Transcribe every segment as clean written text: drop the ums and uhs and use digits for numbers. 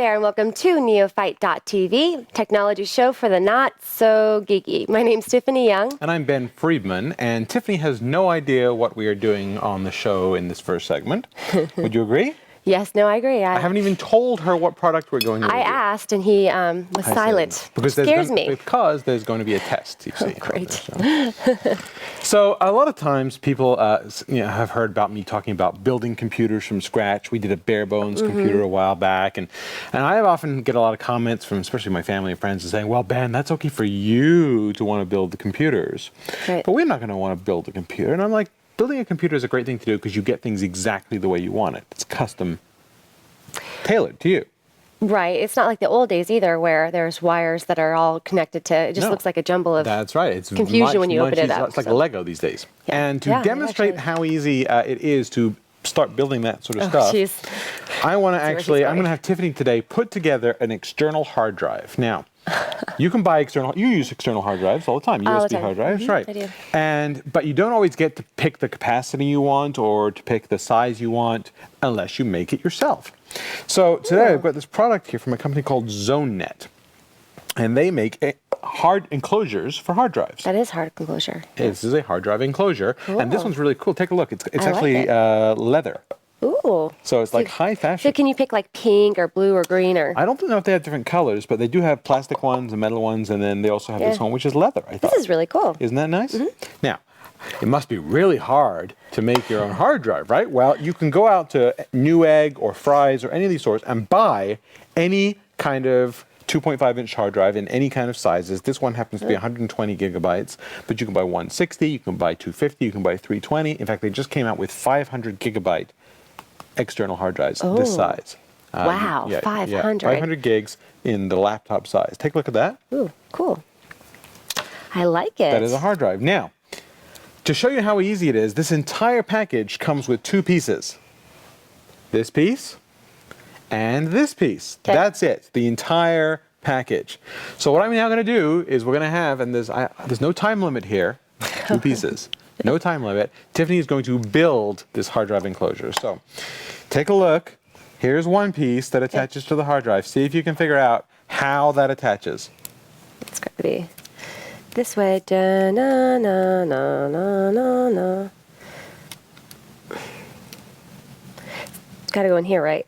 there, and welcome to Neophyte.tv, technology show for the not-so-geeky. My name's Tiffany Young. And I'm Ben Friedman, and Tiffany has no idea what we are doing on the show in this first segment. Would you agree? Yes, no, I agree. I haven't even told her what product we're going to review. I asked, and he was silent. Because scares me. Because there's going to be a test, you see. Oh, great. So a lot of times people have heard about me talking about building computers from scratch. We did a bare bones computer a while back, and I often get a lot of comments from especially my family and friends saying, well, Ben, that's okay for you to want to build the computers. Right. But we're not going to want to build a computer. And I'm like, building a computer is a great thing to do because you get things exactly the way you want it. It's custom tailored to you. Right. It's not like the old days either, where there's wires that are all connected to. It just looks like a jumble of That's right. It's confusion when you open it up. It's like Lego these days. Yeah. And to demonstrate how easy it is to start building that sort of stuff, I want to I'm going to have Tiffany today put together an external hard drive. Now, you can buy you use external hard drives all the time, USB hard drives, right? I do. But you don't always get to pick the capacity you want or to pick the size you want unless you make it yourself. So today I've got this product here from a company called Zonet, and they make hard enclosures for hard drives. That is hard enclosure. This is a hard drive enclosure, and this one's really cool. Take a look. It's actually leather. Ooh. So it's like high fashion. So can you pick like pink or blue or green or? I don't know if they have different colors, but they do have plastic ones and metal ones, and then they also have this one, which is leather, I thought. This is really cool. Isn't that nice? Now, it must be really hard to make your own hard drive, right? Well, you can go out to Newegg or Fry's or any of these stores and buy any kind of 2.5-inch hard drive in any kind of sizes. This one happens to be 120 gigabytes, but you can buy 160, you can buy 250, you can buy 320. In fact, they just came out with 500 gigabyte external hard drives this size. Wow, 500. 500 gigs in the laptop size. Take a look at that. Ooh, cool. I like it. That is a hard drive. Now, to show you how easy it is, this entire package comes with two pieces. This piece and this piece. Okay. That's it, the entire package. So what I'm now going to do is we're going to have, and there's no time limit here, two pieces. No time limit. Tiffany is going to build this hard drive enclosure. So take a look. Here's one piece that attaches to the hard drive. See if you can figure out how that attaches. It's got to be this way. Da, na, na, na, na, na, na. It's got to go in here, right?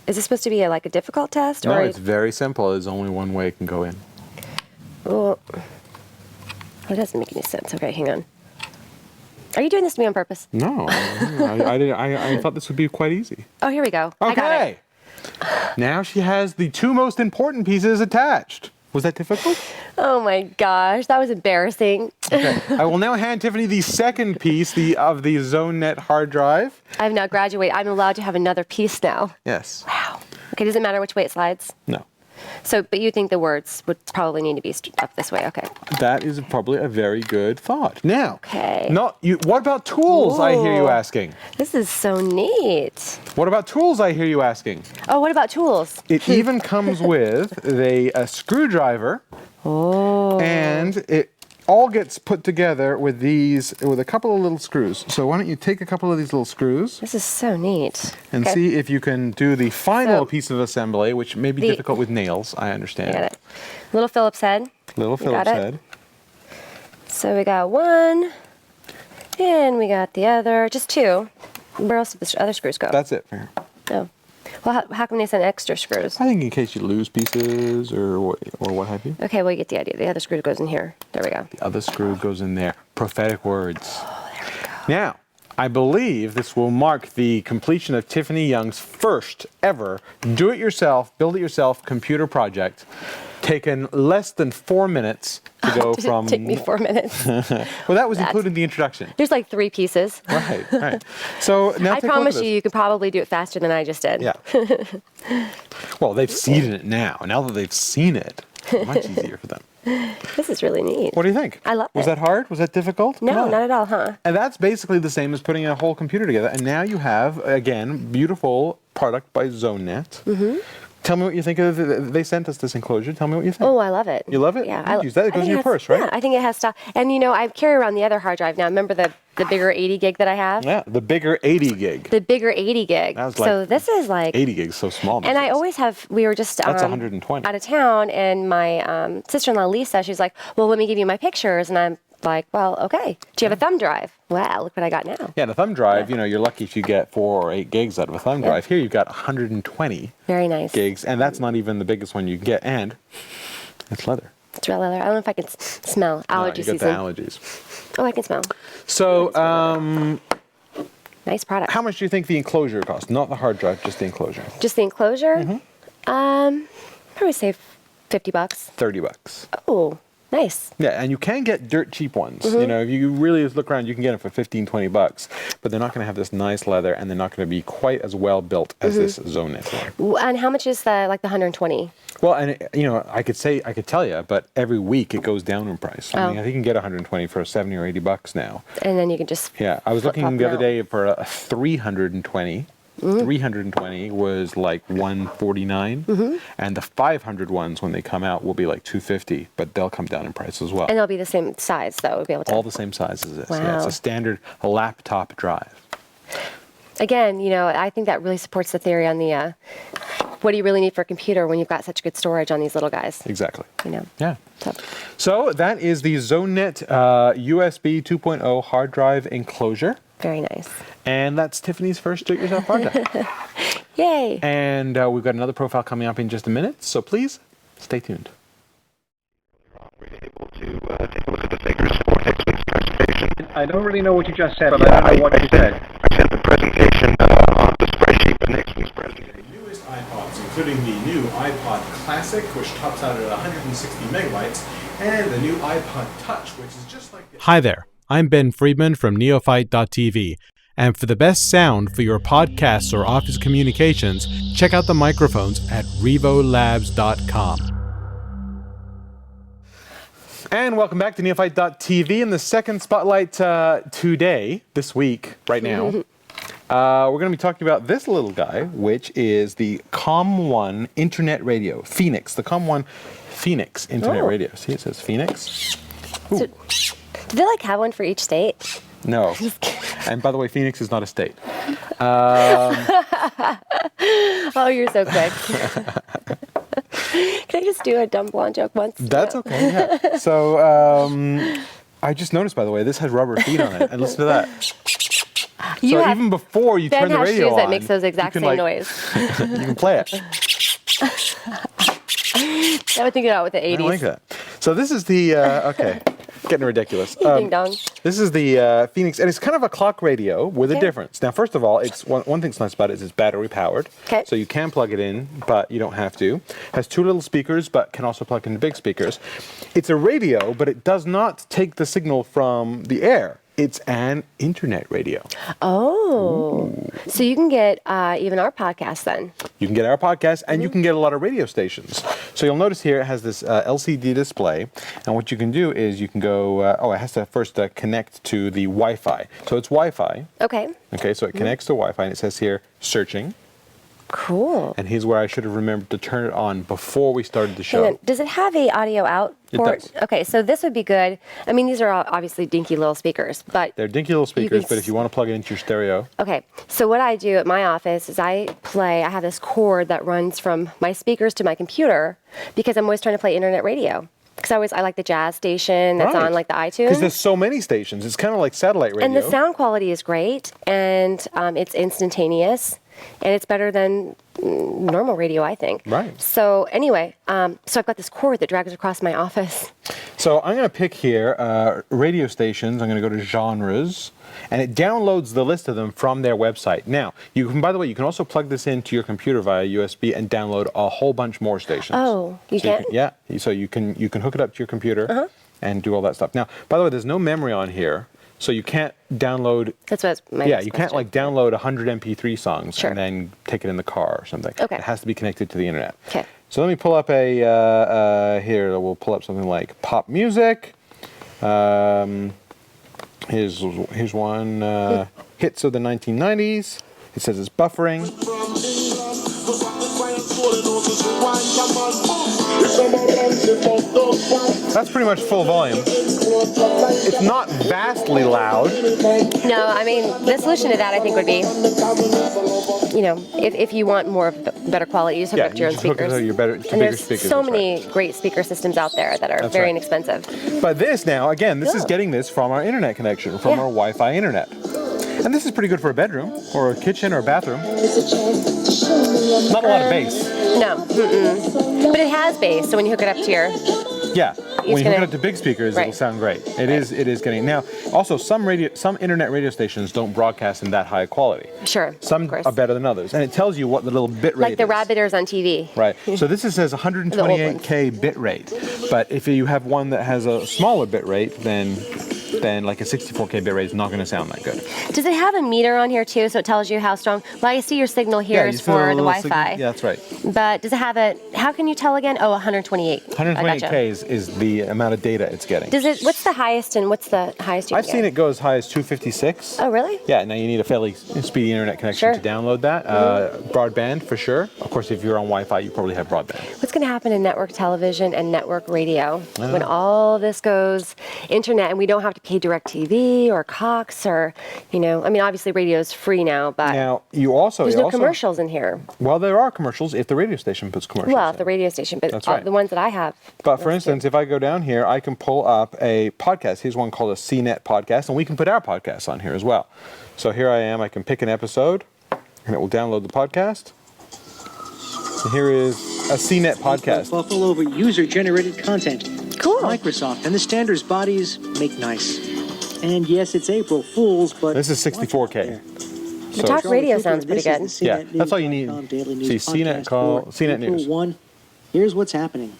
Is this supposed to be like a difficult test? No, it's very simple. There's only one way it can go in. Well, that doesn't make any sense. Okay, hang on. Are you doing this to me on purpose? No, I thought this would be quite easy. Oh, here we go. Okay. I got it. Now she has the two most important pieces attached. Was that difficult? Oh my gosh, that was embarrassing. Okay. I will now hand Tiffany the second piece of the Zonet hard drive. I've now graduated. I'm allowed to have another piece now. Yes. Wow. Okay, does it matter which way it slides? No. So, but you think the words would probably need to be up this way? Okay. That is probably a very good thought. Now, okay. What about tools? Ooh. I hear you asking. This is so neat. What about tools? I hear you asking. Oh, what about tools? It even comes with a screwdriver. Oh. And it all gets put together with a couple of little screws. So why don't you take a couple of these little screws? This is so neat. And see if you can do the final piece of assembly, which may be difficult with nails, I understand. Got it. Little Phillips head. Little Phillips head. So we got one, and we got the other, just two. Where else did the other screws go? That's it. Oh. Well, how come they send extra screws? I think in case you lose pieces or what have you. Okay, well, you get the idea. The other screw goes in here. There we go. The other screw goes in there. Prophetic words. Oh, there we go. Now, I believe this will mark the completion of Tiffany Young's first ever do-it-yourself, build-it-yourself computer project. Taken less than 4 minutes to go from... Take me 4 minutes. Well, that was including the introduction. There's like 3 pieces. Right. So now I promise you could probably do it faster than I just did. Yeah. Well, they've seen it now. Now that they've seen it, much easier for them. This is really neat. What do you think? I love it. Was that hard? Was that difficult? No, not at all, huh? And that's basically the same as putting a whole computer together. And now you have, again, beautiful product by Zonet. Tell me what you think of they sent us this enclosure. Tell me what you think. Oh, I love it. You love it? Yeah. You use that? It goes in your purse, right? Yeah, I think it has stuff. And, I carry around the other hard drive now. Remember the bigger 80 gig that I have? Yeah, the bigger 80 gig. The bigger 80 gig. That was So this is 80 gigs, so small. And I always have, we were just That's 120. out of town, and my sister-in-law, Lisa, she's like, well, let me give you my pictures. And I'm like, well, okay. Do you have a thumb drive? Wow, look what I got now. Yeah, the thumb drive, you're lucky if you get 4 or 8 gigs out of a thumb drive. Here you've got 120 Very nice. gigs, and that's not even the biggest one you can get, and it's leather. It's real leather. I don't know if I can smell. Allergy you got season. the allergies. Oh, I can smell. So, Nice product. how much do you think the enclosure costs? Not the hard drive, just the enclosure. Just the enclosure? Probably say $50. $30. Oh, nice. Yeah, and you can get dirt cheap ones. If you really look around, you can get them for $15-20, but they're not going to have this nice leather, and they're not going to be quite as well built as this Zonet one. And how much is the 120? Well, and I could tell you, but every week it goes down in price. I think you can get 120 for $70 or $80 now. And then you can just I was looking the other day for a 320. 320 was like 149, and the 500 ones when they come out will be like 250, but they'll come down in price as well. And they'll be the same size, though. We'll be able to. All the same size as this. Wow. Yeah, it's a standard laptop drive. Again, I think that really supports the theory on the what do you really need for a computer when you've got such good storage on these little guys? Exactly. Yeah. So that is the Zonet USB 2.0 hard drive enclosure. Very nice. And that's Tiffany's first do-it-yourself project. Yay. And we've got another profile coming up in just a minute, so please stay tuned. We're able to take a look at the figures for next week's presentation. I don't really know what you just said, but I don't know what you said. I sent the presentation on the spreadsheet for next week's presentation. The newest iPods, including the new iPod Classic, which tops out at 160 megabytes, and the new iPod Touch, which is just like the... Hi there, I'm Ben Friedman from Neophyte.tv, and for the best sound for your podcasts or office communications, check out the microphones at revolabs.com. And welcome back to Neophyte.tv. In the second spotlight this week, right now, we're going to be talking about this little guy, which is the COM1 Internet Radio. Phoenix, the COM1 Phoenix Internet Radio. See, it says Phoenix. So, do they have one for each state? No. And by the way, Phoenix is not a state. Oh, you're so quick. Can I just do a dumb blonde joke once? That's okay, yeah. So, I just noticed, by the way, this has rubber feet on it. And listen to that. So even before you turn the radio on, Ben has shoes that makes those exact same noise. You can play it. I would think it out with the 80s. I like that. So this is the, okay, getting ridiculous. Ding dong. This is the Phoenix, and it's kind of a clock radio with a difference. Now, first of all, it's one thing that's nice about it is it's battery powered. Okay. So you can plug it in, but you don't have to. Has 2 little speakers, but can also plug into big speakers. It's a radio, but it does not take the signal from the air. It's an internet radio. Oh. Ooh. So you can get even our podcast then. You can get our podcast, and you can get a lot of radio stations. So you'll notice here it has this LCD display, and what you can do is you can go, it has to first connect to the Wi-Fi. So it's Wi-Fi. Okay. Okay, so it connects to Wi-Fi, and it says here, searching. Cool. And here's where I should have remembered to turn it on before we started the show. Hang on. Does it have a audio out port? It does. Okay, so this would be good. I mean, these are obviously dinky little speakers, but... They're dinky little speakers, but if you want to plug it into your stereo... Okay, so what I do at my office is I have this cord that runs from my speakers to my computer because I'm always trying to play internet radio. Because I like the jazz station that's on like the iTunes. Because there's so many stations. It's kind of like satellite radio. And the sound quality is great, and it's instantaneous, and it's better than normal radio, I think. Right. So anyway, so I've got this cord that drags across my office. So I'm going to pick here radio stations. I'm going to go to genres, and it downloads the list of them from their website. Now, by the way, you can also plug this into your computer via USB and download a whole bunch more stations. Oh, you can? Yeah. So you can hook it up to your computer and do all that stuff. Now, by the way, there's no memory on here. So you can't download... That's what my you can't download 100 MP3 songs and then take it in the car or something. Okay. It has to be connected to the internet. Okay. So let me pull up here, we'll pull up something like pop music. Here's one, hits of the 1990s. It says it's buffering. That's pretty much full volume. It's not vastly loud. No, I mean, the solution to that, I think, would be, if you want more of the better quality, you just hook it up to your own just hook it speakers. to your bigger And there's speakers. so that's many right. great speaker systems out there that are That's very right. inexpensive. But this now, again, this is Yeah. getting this from our internet connection, from Yeah. our Wi-Fi internet. And this is pretty good for a bedroom, or a kitchen, or a bathroom. Not a lot of bass. No, but it has bass, so when you hook it up to your, Yeah, when you hook gonna- it up to big speakers, Right. it'll sound great. It is getting now. Also, some internet radio stations don't broadcast in that high quality. sure, Some of course. are better than others, and it tells you what the little bit rate Like the is. Rabbiters on TV. Right. So this says 128K bit rate, but if you have one that has a smaller bit rate, then like a 64K bit rate is not going to sound that good. Does it have a meter on here too, so it tells you how strong? Well, I see your signal here you is see the for the little Wi-Fi. Yeah, that's right. But does it have a? How can you tell again? Oh, 128. I gotcha. 128K is the amount of data it's getting. Does it? What's the highest and what's the highest you I've can seen get? it go as high as 256. Oh, really? Yeah, now you need a fairly speedy internet connection Sure. to download that. Broadband for sure. Of course, if you're on Wi-Fi, you probably have broadband. What's going to happen in network television and network radio when all this goes internet and we don't have to pay DirecTV or Cox or, I mean, obviously radio is free now, but Now you also there's no commercials in here. Well, there are commercials if the radio station puts commercials. Well, in. the radio station, but That's right. the ones that I have. But for instance, if I go down here, I can pull up a podcast. Here's one called a CNET podcast, and we can put our podcast on here as well. So here I am. I can pick an episode, and it will download the podcast. And here is a CNET podcast. Buffalo over user-generated content. Cool. Microsoft and the standards bodies make nice. And yes, it's April Fool's, but This is 64K. The talk radio sounds pretty good. Yeah, that's all you need. See, CNET News. 1. Here's what's happening.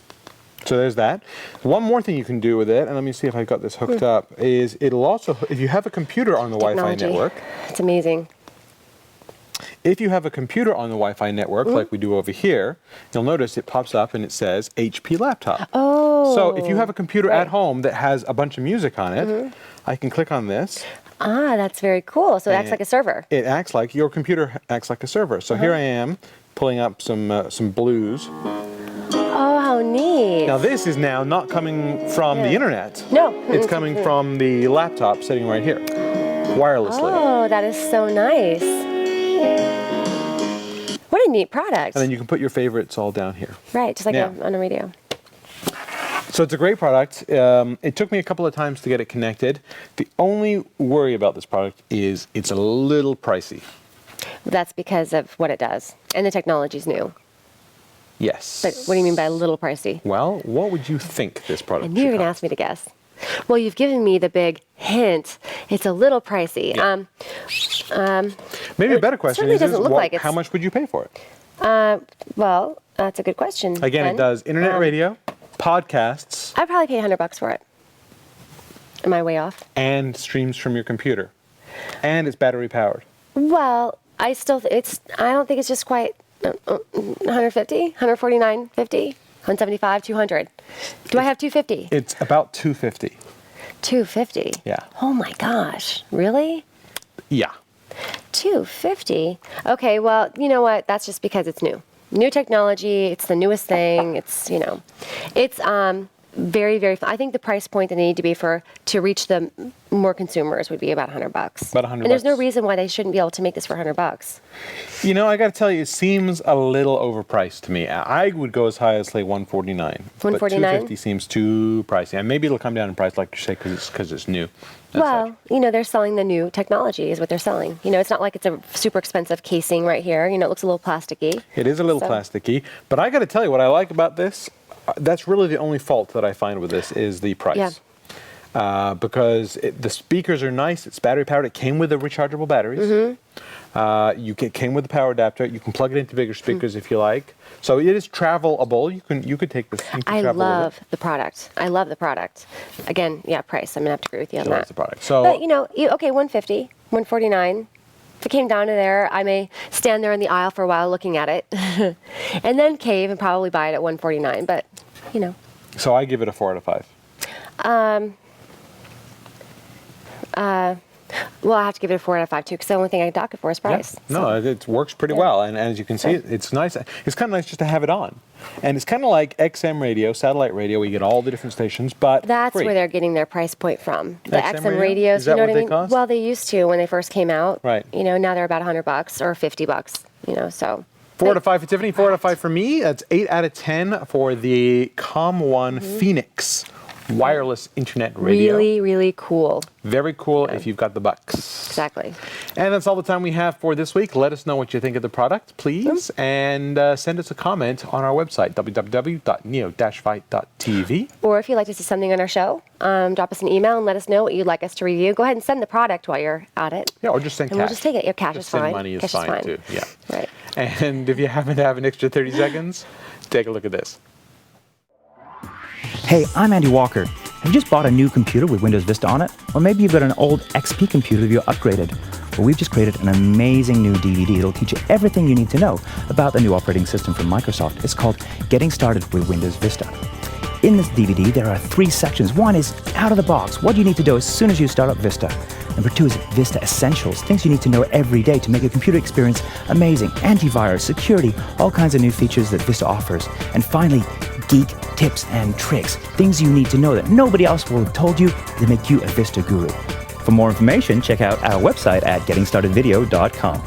So there's that. One more thing you can do with it, and let me see if I've got this hooked up, is it'll also, if you have a computer on the Wi-Fi Technology. network, It's amazing. if you have a computer on the Wi-Fi network, like we do over here, you'll notice it pops up and it says HP laptop. Oh. So if you have a computer Right. at home that has a bunch of music on it, I can click on this. Ah, that's very cool. So it acts And like a server. It acts like your computer acts like a server. So here I am pulling up some blues. Oh, how neat. Now this is now not coming from the internet. No. It's coming from the laptop sitting right here, wirelessly. Oh, that is so nice. What a neat product. And then you can put your favorites all down here. Right, just like Yeah. on a radio. So it's a great product. It took me a couple of times to get it connected. The only worry about this product is it's a little pricey. That's because of what it does. And the technology's new. Yes. But what do you mean by a little pricey? Well, what would you think this I product knew you were should going to cost? ask me to guess. Well, you've given me the big hint. It's a little pricey. Yeah. Maybe a better question certainly is, doesn't look like it's- how much would you pay for it? Well, that's a good question. Again, Ben. it does internet radio, podcasts, I'd probably pay $100 for it. Am I way off? and streams from your computer. And it's battery powered. Well, I don't think it's just quite 150, 149.50, 175, 200. Do I have 250? It's about $250. 250. Yeah. Oh my gosh. Really? Yeah. 250. Okay, well, you know what? That's just because it's new. New technology, it's the newest thing. It's, it's very, very I think the price point that they need to be to reach the more consumers would be about $100. About $100. And there's no reason why they shouldn't be able to make this for $100. I got to tell you, it seems a little overpriced to me. I would go as high as, say, $149. But $149? $250 seems too pricey. And maybe it'll come down in price, like you say, because it's new. and Well, such. they're selling the new technology is what they're selling. It's not like it's a super expensive casing right here. It looks a little plasticky. It is a little So- plasticky. But I got to tell you, what I like about this, that's really the only fault that I find with this is the price. Yeah. Because the speakers are nice. It's battery powered. It came with the rechargeable batteries. Mm-hmm. It came with the power adapter. You can plug it into bigger speakers if you like. So it is travelable. You could take this. You can I travel with love it. the product. I love the product. Again, yeah, price. I'm going to have to agree with you on She that. likes the product. So But, okay, 150, 149. If it came down to there, I may stand there in the aisle for a while looking at it and then cave and probably buy it at 149. But, So I give it a 4 out of 5. well, I have to give it a 4 out of 5 too because the only thing I dock it for is price. No, it works pretty well, and as you can see, it's nice. It's kind of nice just to have it on. And it's kind of like XM radio, satellite radio. We get all the different stations, but That's free. where they're getting their price point from. The XM XM radio? radios, Is that you know what what I they mean? cost? Well, they used to when they first came out. Right. You know, now they're about $100 or $50, you know, so. 4 out of 5 for Tiffany, 4 out of 5 for me. That's 8 out of 10 for the COM1 Phoenix wireless internet radio. Really, really cool. Very cool if you've got the bucks. Exactly. And that's all the time we have for this week. Let us know what you think of the product, please, and send us a comment on our website, www.neo-fight.tv. Or if you'd like to see something on our show, drop us an email and let us know what you'd like us to review. Go ahead and send the product while you're at it. Yeah, or just send And cash. we'll just take it. Your cash Just is send fine. money is Cash fine, too. Yeah. Right. And if you happen to have an extra 30 seconds, take a look at this. Hey, I'm Andy Walker. Have you just bought a new computer with Windows Vista on it? Or maybe you've got an old XP computer that you're upgraded. Well, we've just created an amazing new DVD that'll teach you everything you need to know about the new operating system from Microsoft. It's called Getting Started with Windows Vista. In this DVD, there are 3 sections. One is out of the box, what you need to do as soon as you start up Vista. Number 2 is Vista Essentials, things you need to know every day to make your computer experience amazing. Antivirus, security, all kinds of new features that Vista offers. And finally, Geek Tips and Tricks, things you need to know that nobody else will have told you that make you a Vista guru. For more information, check out our website at gettingstartedvideo.com.